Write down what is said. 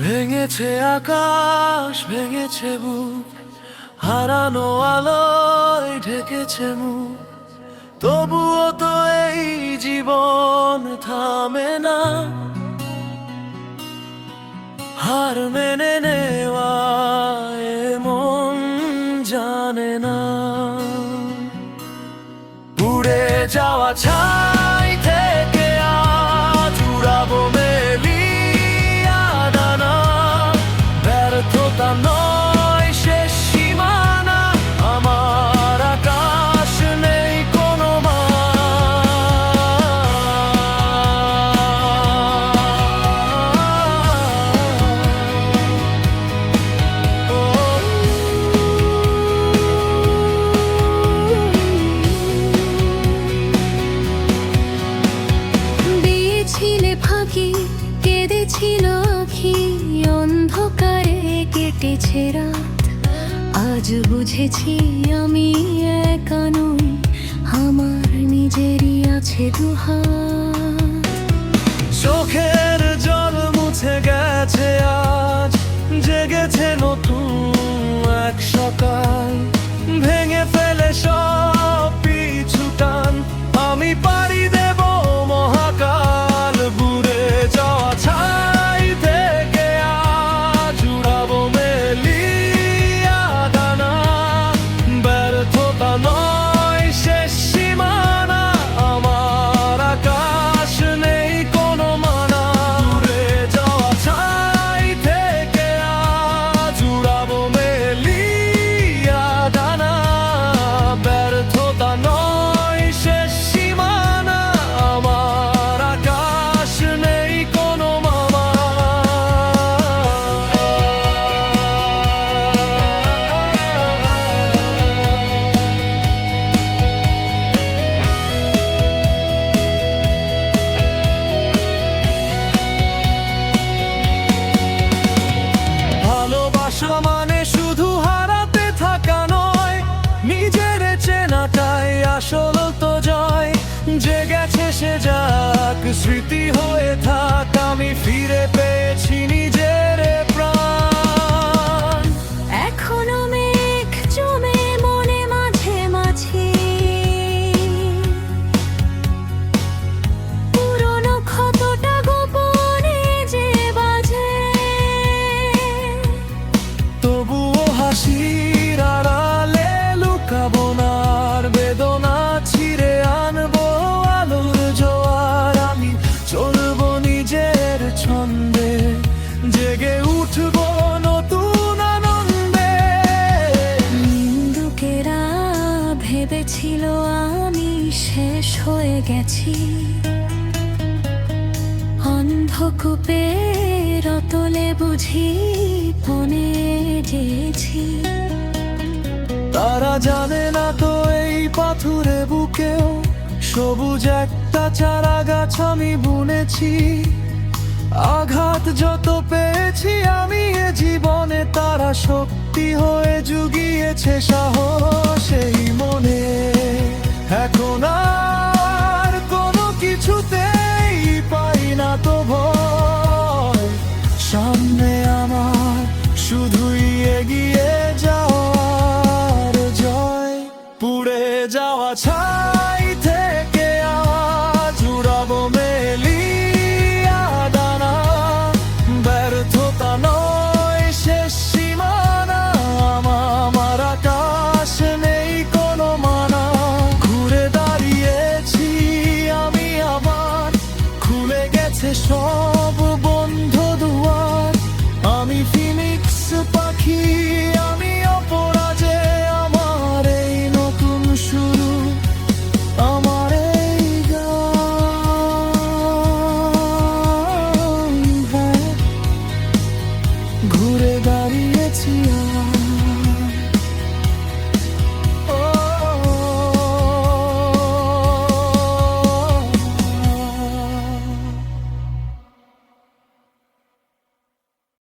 ভেঙেছে আকাশ, ভেঙেছে বুক, হারানো আলোয় ঢেকেছে মুখ। তবুও তো এই জীবন থামে না, হার মেনে নেওয়া এ মন জানে না। উড়ে যাওয়া ছাই থেকে আজ উড়াবো মেলিয়া ডানা। ব্যর্থতা নয় শেষ সীমানা, আমার আকাশ নেই কোনো ফাঁকি কেঁদেছিল আঁখি, অন্ধকারে কেটেছে রাত। আজ বুঝেছি আমি একা নই, আমার নিজেরই আছে দুহাত। চোখের জল মুছে গেছে আজ, জেগেছে নতুন এক সকাল। ভেঙে ফেলে সব পিছু টান, আমি পাড়ি দেব মহাকাল। বুড়ে যাওয়া ছাই থেকে আজ উড়াবো মেলিয়া ডানা। ব্যর্থতা নয় শেষ সীমানা, আমার আকাশ নেই কোনো মানা। উড়ে যাওয়া ছাই থেকে আজ উড়াবো মেলিয়া ডানা। ব্যর্থতা নয় শেষ সীমানা, আমার আকাশ নেই কোনো মামা। ভালোবাসা মানে শুধু হারাতে থাকা নয়, নিজের চেনাটাই আসল তো জয়। যে গেছে সে যাক, স্মৃতি হয়ে থাক, আমি ফিরে পেয়েছি নিজের প্রাণ। এখনো মেঘ জমে মনে মাঝে মাঝে, পুরনো ক্ষতটা গোপনে যে বাজে। তবুও হাসির আড়ালে লুকাবো না, আর বেদনা ছিঁড়ে আনবো আলোর জোয়ার। আমি চলবো নিজের ছন্দে, জেগে উঠবো নতুন আনন্দে। নিন্দুকেরা ভেবেছিল আমি শেষ হয়ে গেছি, অন্ধকূপের অতলে বুঝি বনে যেছি। তারা জানে না তো এই পাথুরে বুকেও সবুজ একটা চারা গাছ আমি বুনেছি। আঘাত যত পেয়েছি আমি এ জীবনে, তারা শক্তি হয়ে জুগিয়েছে সাহস এই মনে। এখন আর